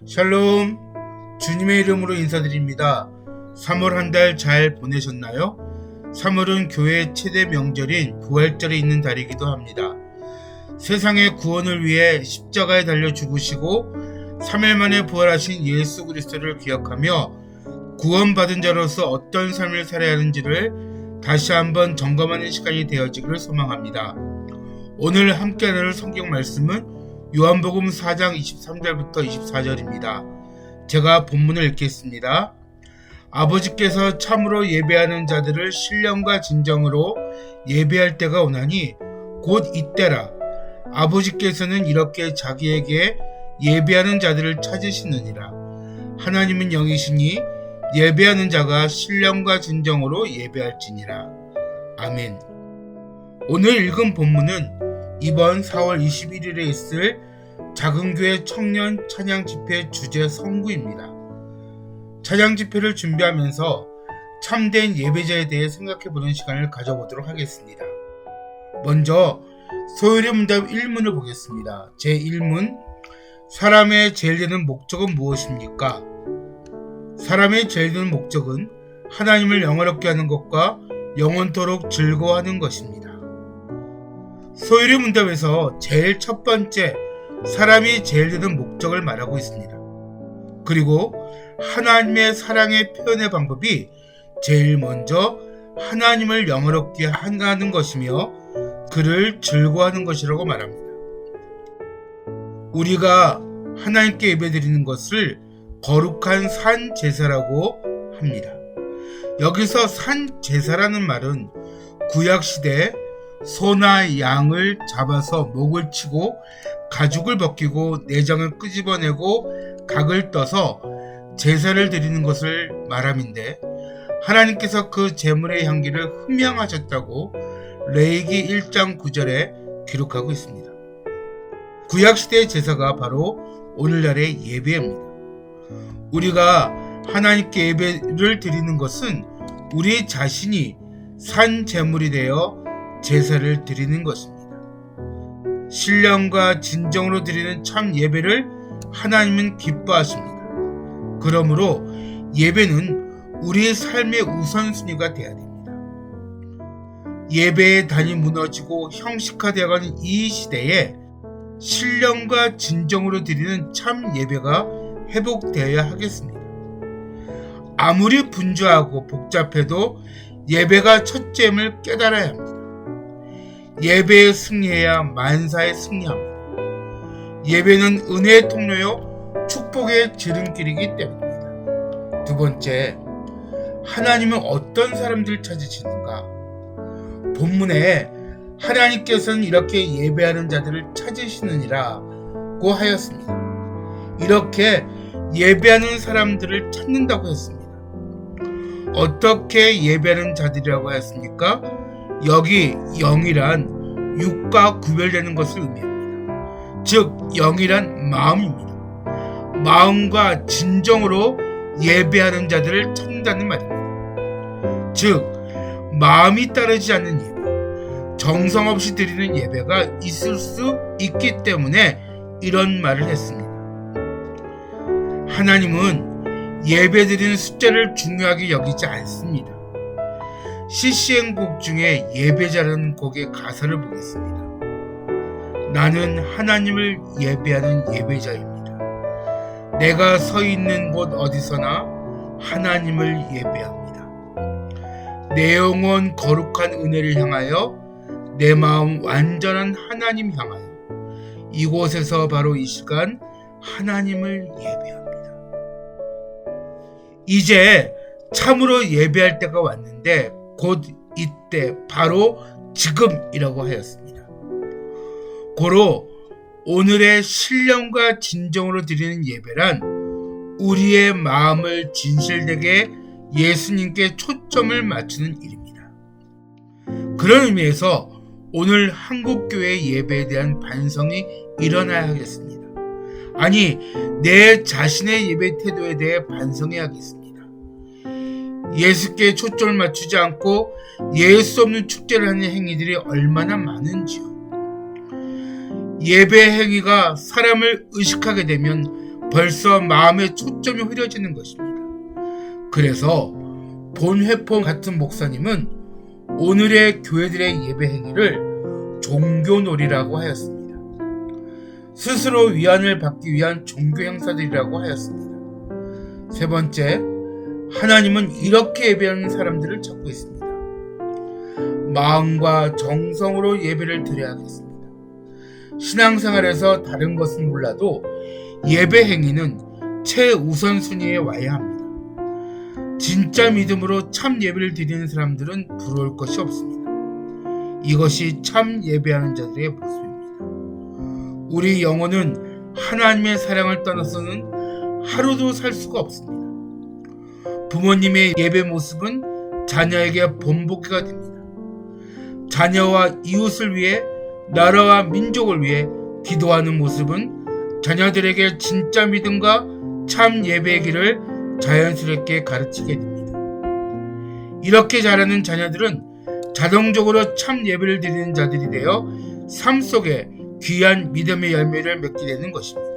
샬롬, 주님의 이름으로 인사드립니다. 3월 한 달 잘 보내셨나요? 3월은 교회의 최대 명절인 부활절이 있는 달이기도 합니다. 세상의 구원을 위해 십자가에 달려 죽으시고 3일 만에 부활하신 예수 그리스도를 기억하며 구원받은 자로서 어떤 삶을 살아야 하는지를 다시 한번 점검하는 시간이 되어지기를 소망합니다. 오늘 함께 나눌 성경 말씀은 요한복음 4장 23절부터 24절입니다. 제가 본문을 읽겠습니다. 아버지께서 참으로 예배하는 자들을 신령과 진정으로 예배할 때가 오나니 곧 이때라. 아버지께서는 이렇게 자기에게 예배하는 자들을 찾으시느니라. 하나님은 영이시니 예배하는 자가 신령과 진정으로 예배할지니라. 아멘. 오늘 읽은 본문은 이번 4월 21일에 있을 작은교회 청년 찬양 집회 주제 선구입니다. 찬양 집회를 준비하면서 참된 예배자에 대해 생각해보는 시간을 가져보도록 하겠습니다. 먼저 소요리 문답 1문을 보겠습니다. 제1문, 사람의 제일 되는 목적은 무엇입니까? 사람의 제일 되는 목적은 하나님을 영화롭게 하는 것과 영원토록 즐거워하는 것입니다. 소요리 문답에서 제일 첫 번째 사람이 제일 되는 목적을 말하고 있습니다. 그리고 하나님의 사랑의 표현의 방법이 제일 먼저 하나님을 영화롭게 하는 것이며 그를 즐거워하는 것이라고 말합니다. 우리가 하나님께 예배드리는 것을 거룩한 산 제사라고 합니다. 여기서 산 제사라는 말은 구약시대 소나 양을 잡아서 목을 치고 가죽을 벗기고 내장을 끄집어내고 각을 떠서 제사를 드리는 것을 말함인데, 하나님께서 그 제물의 향기를 흠양하셨다고 레위기 1장 9절에 기록하고 있습니다. 구약시대의 제사가 바로 오늘날의 예배입니다. 우리가 하나님께 예배를 드리는 것은 우리 자신이 산 제물이 되어 제사를 드리는 것입니다. 신령과 진정으로 드리는 참 예배를 하나님은 기뻐하십니다. 그러므로 예배는 우리의 삶의 우선순위가 되어야 됩니다. 예배의 단이 무너지고 형식화되어가는 이 시대에 신령과 진정으로 드리는 참 예배가 회복되어야 하겠습니다. 아무리 분주하고 복잡해도 예배가 첫째임을 깨달아야 합니다. 예배에 승리해야 만사에 승리합니다. 예배는 은혜의 통로요 축복의 지름길이기 때문입니다. 두 번째, 하나님은 어떤 사람들을 찾으시는가? 본문에 하나님께서는 이렇게 예배하는 자들을 찾으시느니라고 하였습니다. 이렇게 예배하는 사람들을 찾는다고 했습니다. 어떻게 예배하는 자들이라고 하였습니까? 여기 영이란 육과 구별되는 것을 의미합니다. 즉 영이란 마음입니다. 마음과 진정으로 예배하는 자들을 찾는다는 말입니다. 즉 마음이 따르지 않는 예배, 정성 없이 드리는 예배가 있을 수 있기 때문에 이런 말을 했습니다. 하나님은 예배드리는 숫자를 중요하게 여기지 않습니다. CCN곡 중에 예배자라는 곡의 가사를 보겠습니다. 나는 하나님을 예배하는 예배자입니다. 내가 서 있는 곳 어디서나 하나님을 예배합니다. 내 영혼 거룩한 은혜를 향하여, 내 마음 완전한 하나님 향하여, 이곳에서 바로 이 시간 하나님을 예배합니다. 이제 참으로 예배할 때가 왔는데 곧 이때 바로 지금이라고 하였습니다. 고로 오늘의 신령과 진정으로 드리는 예배란 우리의 마음을 진실되게 예수님께 초점을 맞추는 일입니다. 그런 의미에서 오늘 한국교회의 예배에 대한 반성이 일어나야 하겠습니다. 아니, 내 자신의 예배 태도에 대해 반성해야겠습니다. 예수께 초점을 맞추지 않고 예수 없는 축제를 하는 행위들이 얼마나 많은지요. 예배 행위가 사람을 의식하게 되면 벌써 마음의 초점이 흐려지는 것입니다. 그래서 본회포 같은 목사님은 오늘의 교회들의 예배 행위를 종교놀이라고 하였습니다. 스스로 위안을 받기 위한 종교 행사들이라고 하였습니다. 세 번째, 하나님은 이렇게 예배하는 사람들을 찾고 있습니다. 마음과 정성으로 예배를 드려야겠습니다. 신앙생활에서 다른 것은 몰라도 예배 행위는 최우선순위에 와야 합니다. 진짜 믿음으로 참 예배를 드리는 사람들은 부러울 것이 없습니다. 이것이 참 예배하는 자들의 모습입니다. 우리 영혼은 하나님의 사랑을 떠나서는 하루도 살 수가 없습니다. 부모님의 예배 모습은 자녀에게 본보기가 됩니다. 자녀와 이웃을 위해, 나라와 민족을 위해 기도하는 모습은 자녀들에게 진짜 믿음과 참 예배의 길을 자연스럽게 가르치게 됩니다. 이렇게 자라는 자녀들은 자동적으로 참 예배를 드리는 자들이 되어 삶 속에 귀한 믿음의 열매를 맺게 되는 것입니다.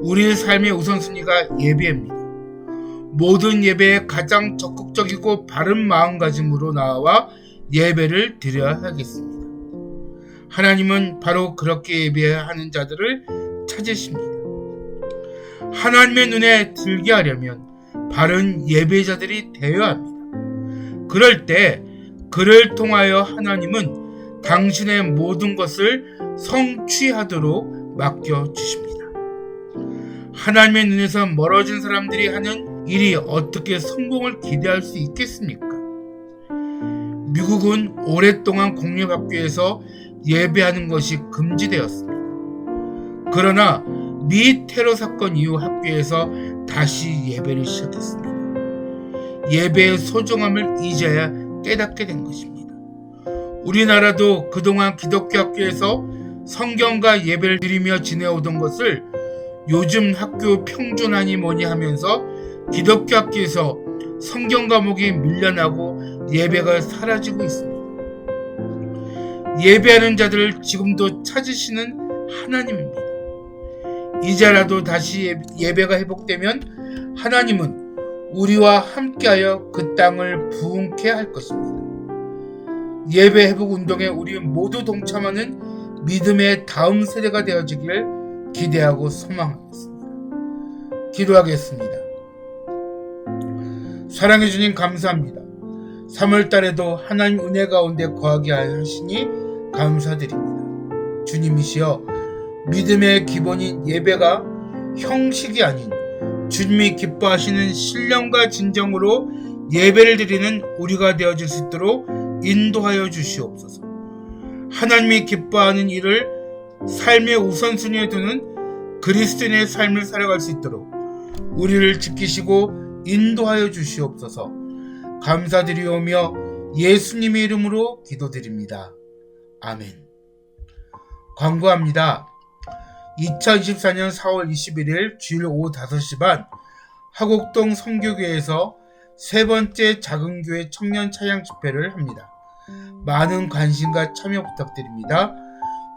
우리의 삶의 우선순위가 예배입니다. 모든 예배에 가장 적극적이고 바른 마음가짐으로 나와 예배를 드려야 하겠습니다. 하나님은 바로 그렇게 예배하는 자들을 찾으십니다. 하나님의 눈에 들게 하려면 바른 예배자들이 되어야 합니다. 그럴 때 그를 통하여 하나님은 당신의 모든 것을 성취하도록 맡겨주십니다. 하나님의 눈에서 멀어진 사람들이 하는 일이 어떻게 성공을 기대할 수 있겠습니까? 미국은 오랫동안 공립학교에서 예배하는 것이 금지되었습니다. 그러나 미 테러 사건 이후 학교에서 다시 예배를 시작했습니다. 예배의 소중함을 이제야 깨닫게 된 것입니다. 우리나라도 그동안 기독교 학교에서 성경과 예배를 드리며 지내오던 것을 요즘 학교 평준화니 뭐니 하면서 기독교 학교에서 성경 과목이 밀려나고 예배가 사라지고 있습니다. 예배하는 자들을 지금도 찾으시는 하나님입니다. 이제라도 다시 예배가 회복되면 하나님은 우리와 함께하여 그 땅을 부흥케 할 것입니다. 예배 회복 운동에 우리 모두 동참하는 믿음의 다음 세대가 되어지길 기대하고 소망하겠습니다. 기도하겠습니다. 사랑해 주님 감사합니다. 3월달에도 하나님 은혜 가운데 거하게 하시니 감사드립니다. 주님이시여, 믿음의 기본인 예배가 형식이 아닌 주님이 기뻐하시는 신령과 진정으로 예배를 드리는 우리가 되어질 수 있도록 인도하여 주시옵소서. 하나님이 기뻐하는 일을 삶의 우선순위에 두는 그리스도인의 삶을 살아갈 수 있도록 우리를 지키시고 인도하여 주시옵소서. 감사드리오며 예수님의 이름으로 기도드립니다. 아멘. 광고합니다. 2024년 4월 21일 주일 오후 5시 반 하곡동 성교교회에서 세 번째 작은교회 청년 찬양 집회를 합니다. 많은 관심과 참여 부탁드립니다.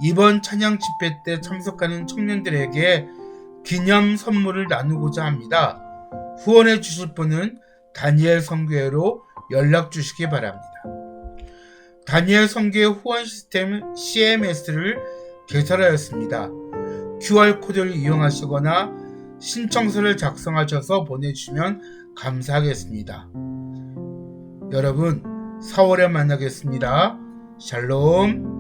이번 찬양 집회 때 참석하는 청년들에게 기념 선물을 나누고자 합니다. 후원해 주실 분은 다니엘 선교회로 연락 주시기 바랍니다. 다니엘 선교회 후원 시스템 CMS를 개설하였습니다. QR코드를 이용하시거나 신청서를 작성하셔서 보내주시면 감사하겠습니다. 여러분, 4월에 만나겠습니다. 샬롬.